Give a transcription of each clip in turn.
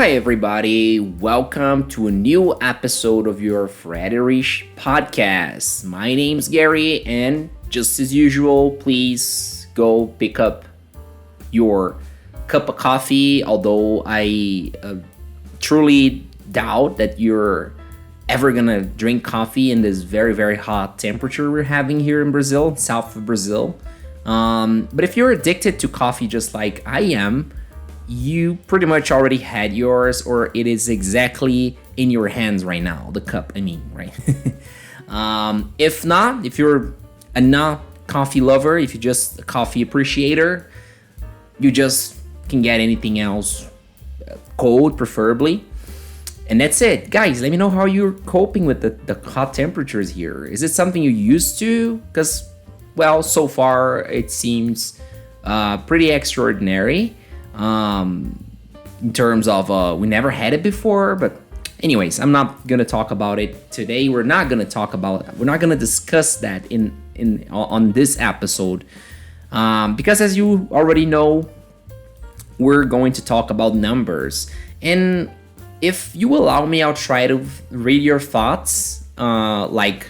Hi, everybody. Welcome to a new episode of your Frederish podcast. My name's Gary, and just as usual, please go pick up your cup of coffee. Although I truly doubt that you're ever gonna drink coffee in this very, very hot temperature we're having here in Brazil, south of Brazil. But if you're addicted to coffee just like I am, you pretty much already had yours, or it is exactly in your hands right now. The cup, I mean, right? If not, if you're a not coffee lover, if you're just a coffee appreciator, you just can get anything else cold, preferably. And that's it. Guys, let me know how you're coping with the hot temperatures here. Is it something you're used to? Because, well, so far it seems pretty extraordinary. In terms of we never had it before, but anyways, I'm not gonna talk about it today. We're not gonna discuss that on this episode, because as you already know, we're going to talk about numbers. And if you allow me, I'll try to read your thoughts, like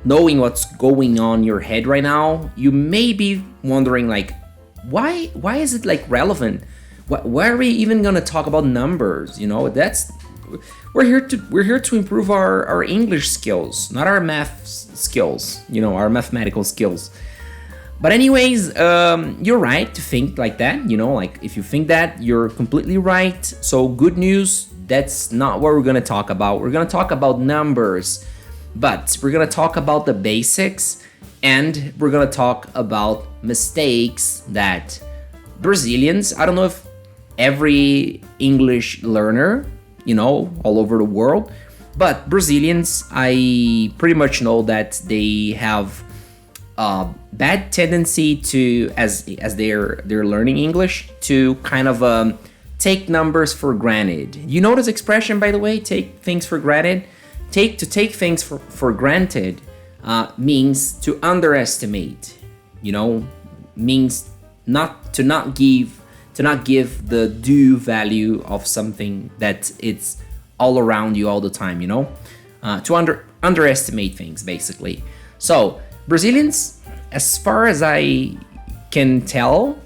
knowing what's going on in your head right now. You may be wondering, like, why is it like relevant? Why are we even gonna talk about numbers? You know, we're here to improve our English skills, not our math skills. You know, our mathematical skills. But anyways, you're right to think like that. You know, like if you think that, you're completely right. So good news. That's not what we're gonna talk about. We're gonna talk about numbers, but we're gonna talk about the basics, and we're gonna talk about mistakes that Brazilians, I don't know if every English learner, you know, all over the world, but Brazilians, I pretty much know that they have a bad tendency to, as they're learning English, to kind of take numbers for granted. You know this expression, by the way, take things for granted? To take things for granted means to underestimate, you know, means not give the due value of something that it's all around you all the time, you know, to underestimate things, basically. So Brazilians, as far as I can tell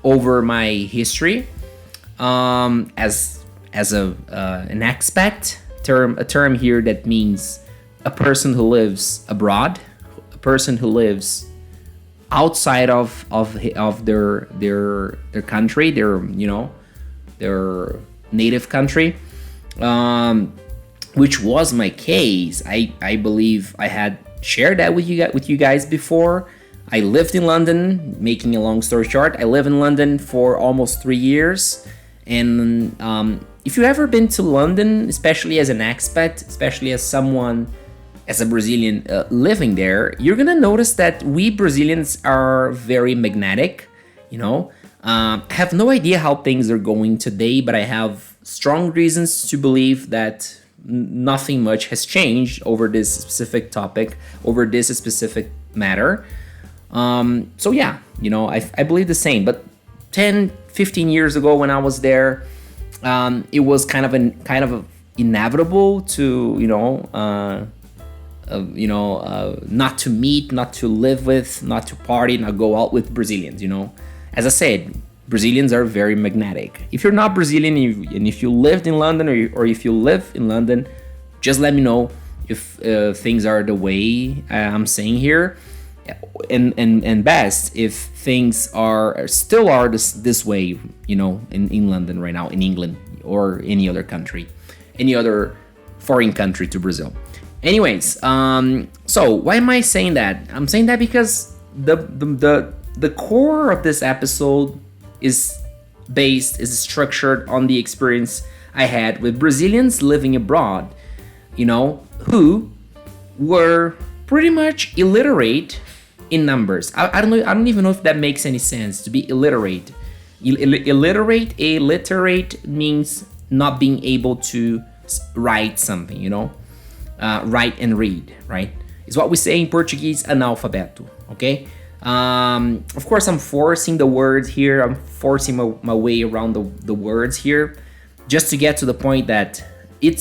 over my history, as an expat, a term here that means a person who lives abroad, a person who lives outside of their country, their native country, which was my case. I believe I had shared that with you guys before. I lived in London. Making a long story short, I live in London for almost 3 years, and if you've ever been to London, especially as an expat, especially as a Brazilian living there, you're gonna notice that we Brazilians are very magnetic, you know. I have no idea how things are going today, but I have strong reasons to believe that nothing much has changed over this specific topic, over this specific matter. So yeah, you know, I believe the same. But 10, 15 years ago when I was there, it was kind of inevitable to, not to meet, not to live with, not to party, not go out with Brazilians, you know. As I said, Brazilians are very magnetic. If you're not Brazilian and if you lived in London or if you live in London, just let me know if things are the way I'm saying here. And best if things are this way, you know, in London right now, in England or any other country, any other foreign country to Brazil. Anyways, so why am I saying that? I'm saying that because the core of this episode is structured on the experience I had with Brazilians living abroad, you know, who were pretty much illiterate in numbers. I don't know. I don't even know if that makes any sense, to be illiterate. Illiterate means not being able to write something, you know. Write and read, right? Is what we say in Portuguese, analfabeto, okay? Of course, I'm forcing the words here. I'm forcing my way around the words here. just to get to the point that it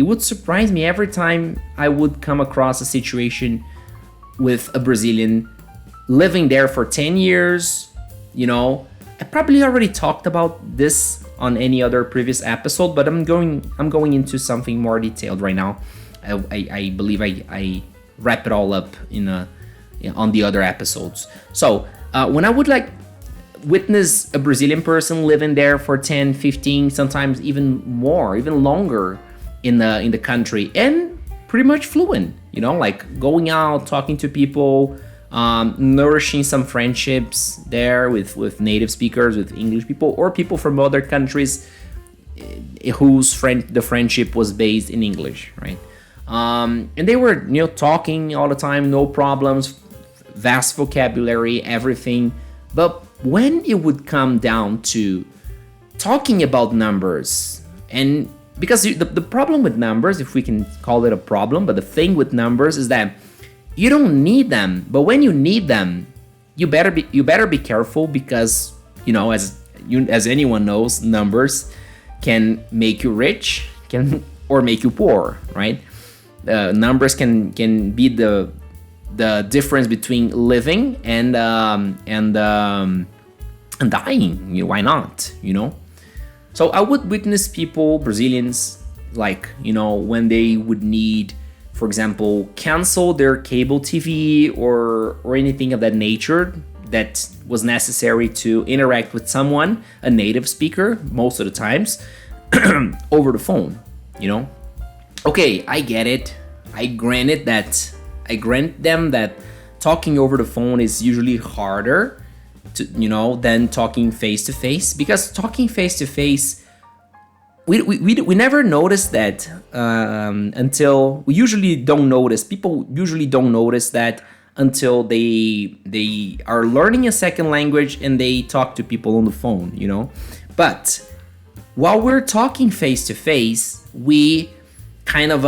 would surprise me every time I would come across a situation with a Brazilian living there for 10 years. I probably already talked about this on any other previous episode, but I'm going into something more detailed right now. I believe I wrap it all up on the other episodes. So when I would witness a Brazilian person living there for 10, 15, sometimes even more, even longer in the country, and pretty much fluent, like going out, talking to people, nourishing some friendships there with native speakers, with English people, or people from other countries whose the friendship was based in English, right? And they were talking all the time, no problems, vast vocabulary, everything. But when it would come down to talking about numbers, and because the problem with numbers, if we can call it a problem, but the thing with numbers is that you don't need them, but when you need them, you better be careful, because as anyone knows, numbers can make you rich, or make you poor, right? Numbers can be the difference between living and dying. Why not? So I would witness people, Brazilians, when they would need, for example, cancel their cable TV or anything of that nature that was necessary to interact with someone, a native speaker, most of the times, over the phone. Okay, I get it. I grant them that talking over the phone is usually harder than talking face to face, because talking face to face, we never notice that until we usually don't notice. People usually don't notice that until they are learning a second language and they talk to people on the phone. But while we're talking face to face, we kind of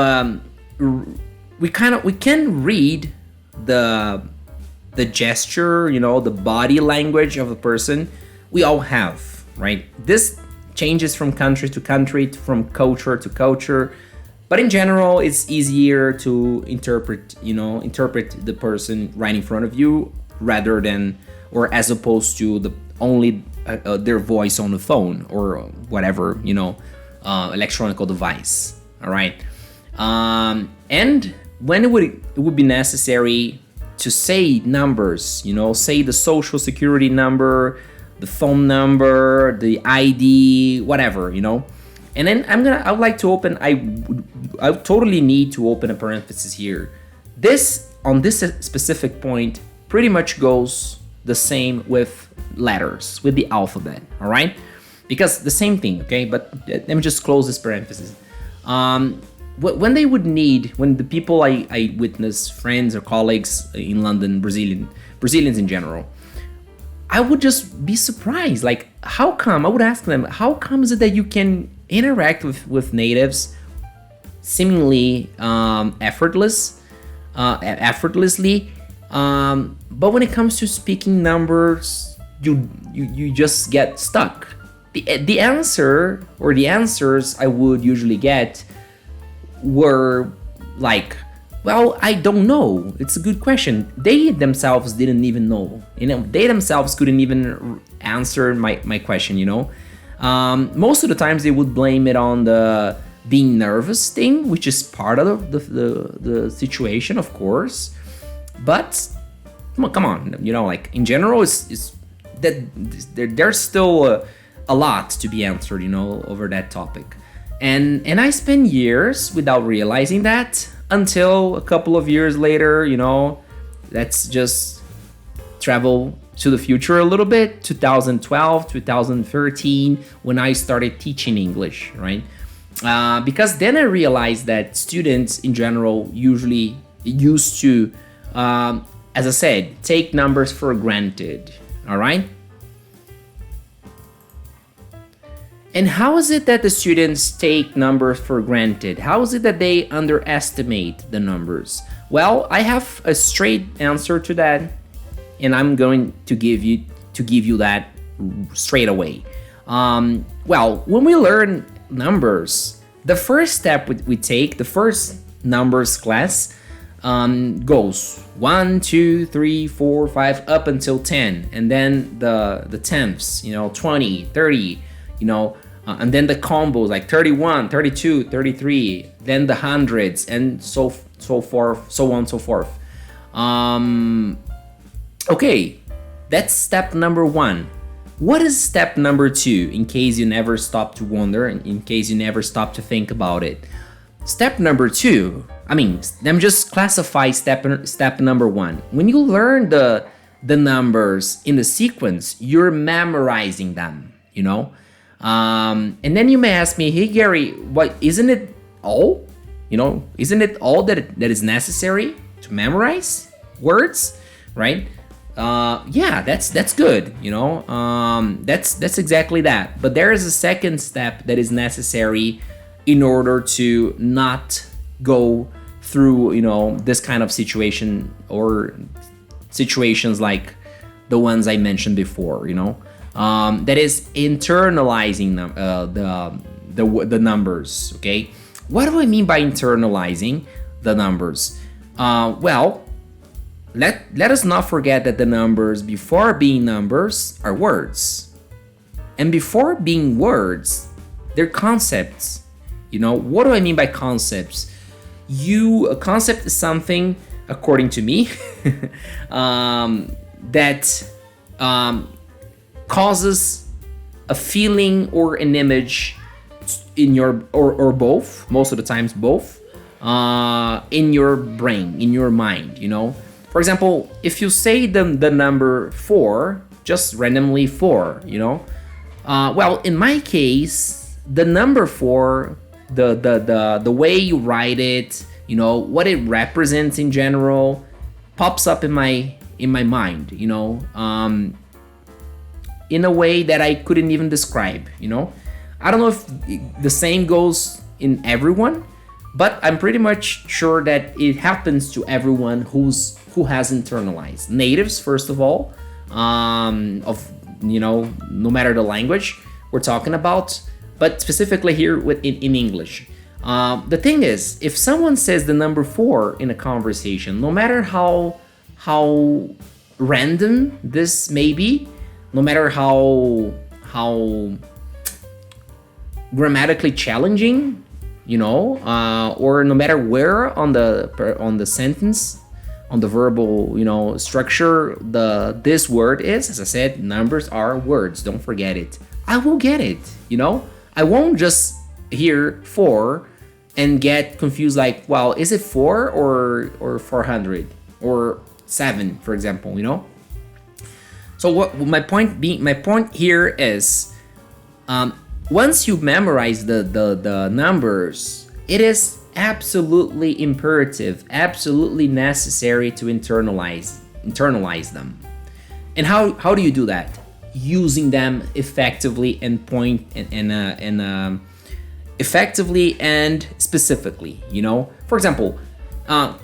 we can read the gesture, the body language of a person. We all have, right? This changes from country to country, from culture to culture, but in general, it's easier to interpret the person right in front of you, rather than, or as opposed to only their voice on the phone or whatever, electronic device. All right. And when it would be necessary to say numbers, say the social security number, the phone number, the ID, whatever, And then I would like to open, I totally need to open a parenthesis here. On this specific point, pretty much goes the same with letters, with the alphabet, all right? Because the same thing, okay? But let me just close this parenthesis. When the people I witness, friends or colleagues in London, Brazilians in general, I would just be surprised. Like, how come? I would ask them, how come is it that you can interact with natives seemingly effortlessly, but when it comes to speaking numbers, you just get stuck. The answer, or the answers I would usually get, were like, well, I don't know. It's a good question. They themselves didn't even know. They themselves couldn't even answer my question, Most of the times they would blame it on the being nervous thing, which is part of the situation, of course. But come on, in general, it's that there's still a lot to be answered, over that topic. And I spent years without realizing that, until a couple of years later, let's just travel to the future a little bit, 2012, 2013, when I started teaching English, right? Because then I realized that students in general usually used to, as I said, take numbers for granted, all right? And how is it that the students take numbers for granted? How is it that they underestimate the numbers? Well, I have a straight answer to that, and I'm going to give you that straight away. Well, when we learn numbers, the first step we take, the first numbers class, goes 1, 2, 3, 4, 5 up until 10, and then the tenths, 20, 30, and then the combos like 31, 32, 33, then the hundreds, and so forth, so on, so forth. Okay, that's step number 1. What is step number 2, in case you never stop to wonder, in case you never stop to think about it? Step number 2, let me just classify step number 1. When you learn the numbers in the sequence, you're memorizing them, and then you may ask me, hey Gary, what, isn't it all? Isn't it all that is necessary to memorize words, right? Yeah, that's good, that's exactly that. But there is a second step that is necessary in order to not go through, this kind of situation or situations like the ones I mentioned before, that is internalizing the numbers, okay? What do I mean by internalizing the numbers? Well, let us not forget that the numbers, before being numbers, are words. And before being words, they're concepts. What do I mean by concepts? A concept is something, according to me, that causes a feeling or an image in your, or both, most of the times both, in your brain, in your mind, For example, if you say the number 4, just randomly 4, well, in my case, the number 4, the way you write it, what it represents in general, pops up in my mind, in a way that I couldn't even describe, I don't know if the same goes in everyone, but I'm pretty much sure that it happens to everyone who has internalized. Natives, first of all, no matter the language we're talking about, but specifically here in English. The thing is, if someone says the number 4 in a conversation, no matter how random this may be, no matter how grammatically challenging, or no matter where on the sentence, on the verbal, structure, this word is, as I said, numbers are words. Don't forget it. I will get it. I won't just hear 4 and get confused. Like, well, is it 4 or 400 or 7, for example? So what my point here is, once you memorize the numbers, it is absolutely imperative, absolutely necessary to internalize them. And how do you do that? Using them effectively and effectively and specifically. For example,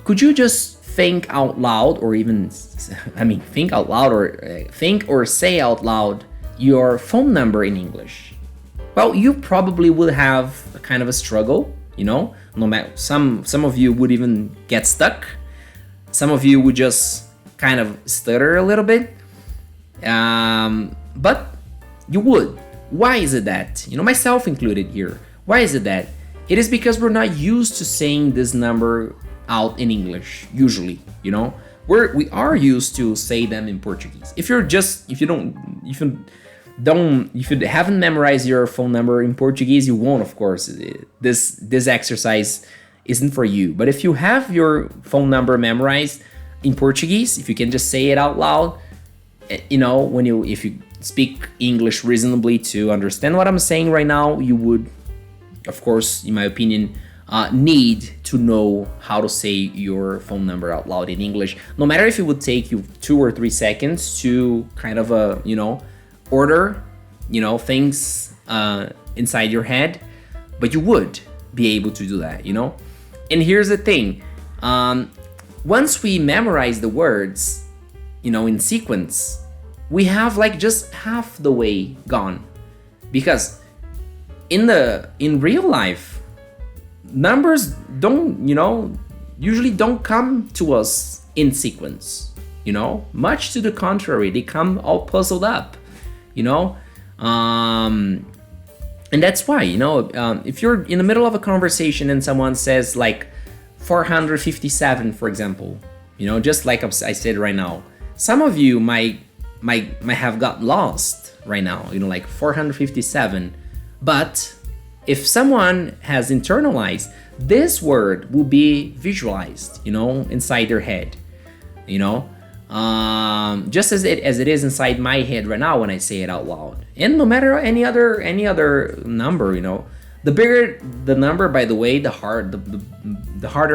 could you just think out loud, or even think out loud, or think or say out loud your phone number in English? Well, you probably would have a kind of a struggle, No matter, some of you would even get stuck. Some of you would just kind of stutter a little bit. But you would. Why is it that? Myself included here. Why is it that? It is because we're not used to saying this number out in English, usually, we are used to say them in Portuguese. If you haven't memorized your phone number in Portuguese, you won't, of course. This exercise isn't for you. But if you have your phone number memorized in Portuguese, if you can just say it out loud, if you speak English reasonably to understand what I'm saying right now, you would, of course, in my opinion, need to know how to say your phone number out loud in English. No matter if it would take you 2 or 3 seconds to kind of order, things inside your head, but you would be able to do that, And here's the thing. Once we memorize the words, in sequence, we have like just half the way gone. Because in real life, numbers don't, usually don't come to us in sequence, much to the contrary, they come all puzzled up, you know and that's why, if you're in the middle of a conversation and someone says like 457, for example, just like I said right now, some of you might have got lost right now, like 457. But if someone has internalized, this word will be visualized, inside their head, just as it is inside my head right now when I say it out loud. And no matter any other number, the bigger the number, by the way, the harder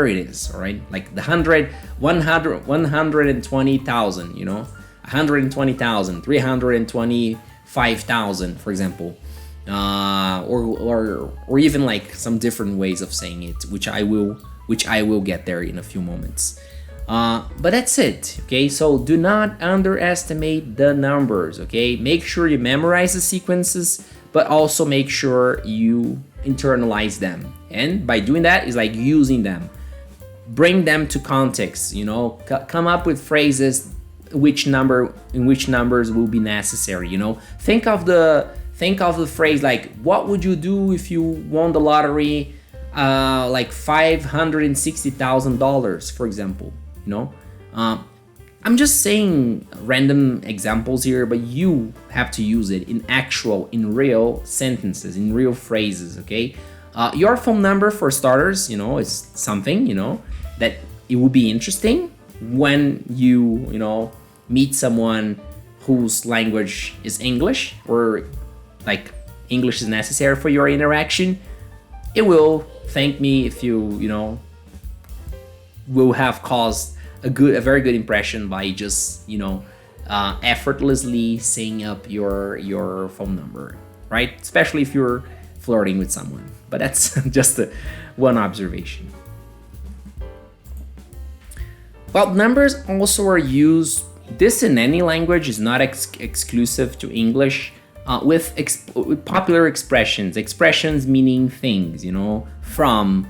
it is. All right, like the 120,000, 120,000, 325,000, for example, or even like some different ways of saying it, which I will get there in a few moments. But that's it, okay? So do not underestimate the numbers, okay? Make sure you memorize the sequences, but also make sure you internalize them. And by doing that, is like using them. Bring them to context, come up with phrases in which numbers will be necessary, Think of the phrase like, what would you do if you won the lottery, like $560,000, for example. I'm just saying random examples here, but you have to use it in real sentences, in real phrases, okay? Your phone number, for starters, is something, that it will be interesting when you meet someone whose language is English, or like English is necessary for your interaction. It will thank me if you will have caused a very good impression by just effortlessly saying up your phone number, right? Especially if you're flirting with someone. But that's just one observation. Well, numbers also are used. This in any language is not exclusive to English. With popular expressions meaning things, from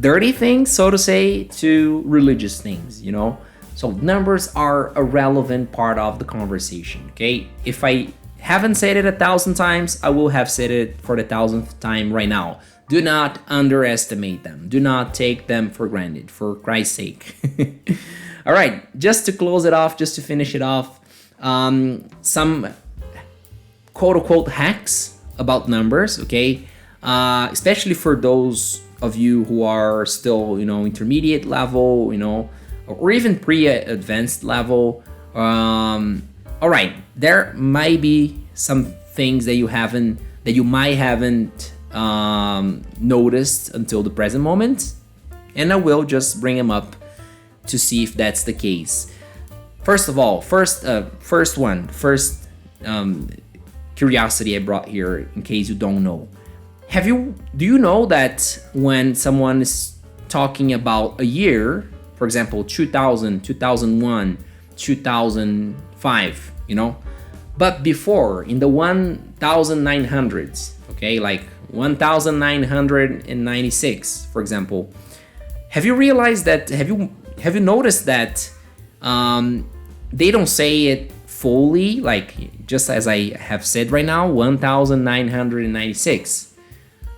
dirty things, so to say, to religious things, So numbers are a relevant part of the conversation, okay? If I haven't said it 1,000 times, I will have said it for the 1,000th time right now. Do not underestimate them. Do not take them for granted, for Christ's sake. All right, just to close it off, just to finish it off, some quote-unquote hacks about numbers, okay? Especially for those of you who are still, intermediate level, or even pre-advanced level. All right, there might be some things that you might haven't noticed until the present moment, and I will just bring them up to see if that's the case. First of all, first curiosity I brought here, in case you don't know. Do you know that when someone is talking about a year, for example, 2000, 2001, 2005, but before, in the 1900s, okay, like 1996, for example, have you realized that, have you noticed that they don't say it fully, like just as I have said right now, 1996.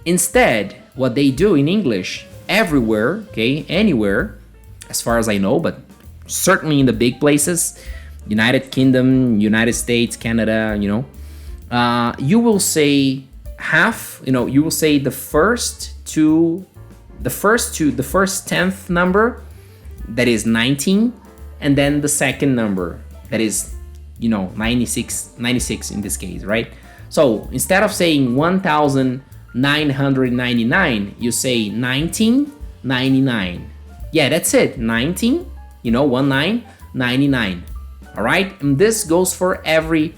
Instead, what they do in English, everywhere, okay, anywhere, as far as I know, but certainly in the big places, United Kingdom, United States, Canada, you will say you will say the first 10th number, that is 19, and then the second number, that is 96 in this case, right? So instead of saying 1999, you say 1999. Yeah, that's it. 19, 1999. All right, and this goes for every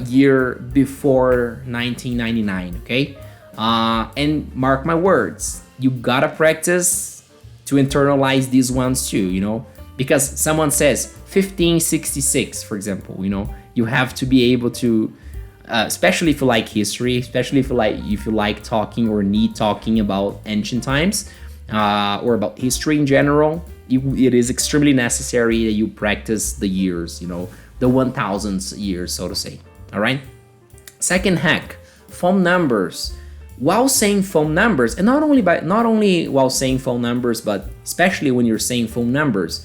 year before 1999. Okay, and mark my words, you gotta practice to internalize these ones too. Because someone says 1566, for example, you have to be able to especially if you like history, especially if you like talking or need talking about ancient times, or about history in general. It is extremely necessary that you practice the years, the 1000s years, so to say. All right. Second hack: phone numbers. While saying phone numbers, and not only while saying phone numbers, but especially when you're saying phone numbers,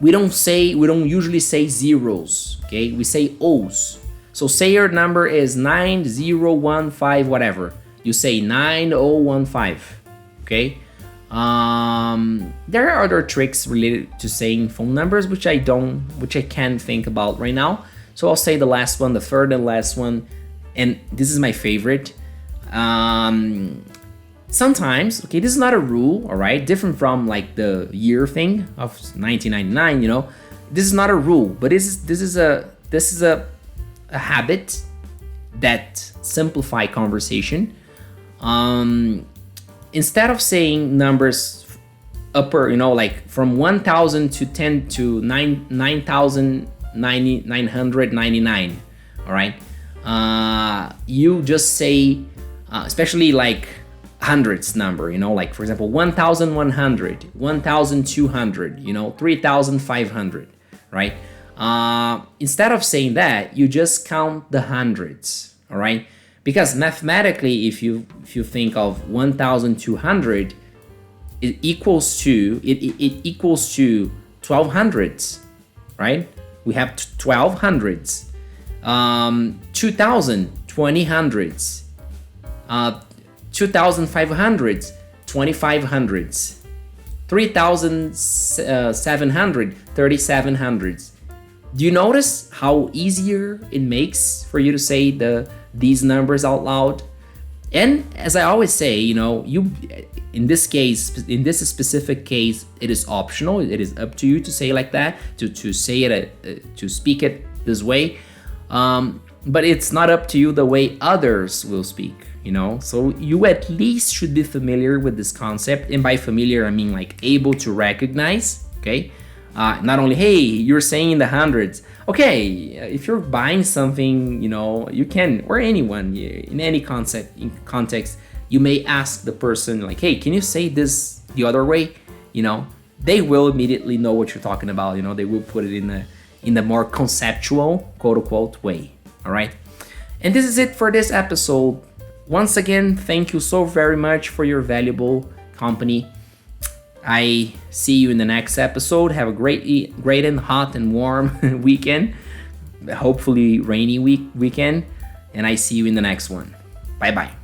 we don't usually say zeros. Okay, we say O's. So say your number is 9015 whatever. You say 9015. Okay. There are other tricks related to saying phone numbers which I can't think about right now. So I'll say the last one, the third and last one, and this is my favorite. Sometimes, okay, this is not a rule, all right, different from like the year thing of 1999. This is not a rule, but this is a habit that simplify conversation. Instead of saying numbers upper, like from 1000 to 10 to 9,999, all right, you just say, especially like hundreds number, like for example 1100, 1200, 3500, right? Instead of saying that, you just count the hundreds, all right? Because mathematically, if you think of 1200, it equals to 1200s, right? We have 1200s, 2000, 2000s, 2500s, 2500s, 3700, 3700s. Do you notice how easier it makes for you to say these numbers out loud? And as I always say, you in this specific case, it is optional. It is up to you to say like that, to say it, to speak it this way. But it's not up to you the way others will speak. So you at least should be familiar with this concept, and by familiar I mean like able to recognize. Okay. Not only, hey, you're saying in the hundreds. Okay, if you're buying something, you can, or anyone in any context, you may ask the person like, hey, can you say this the other way? They will immediately know what you're talking about. They will put it in the more conceptual, quote unquote, way. All right. And this is it for this episode. Once again, thank you so very much for your valuable company. I see you in the next episode. Have a great and hot and warm weekend. Hopefully rainy weekend. And I see you in the next one. Bye-bye.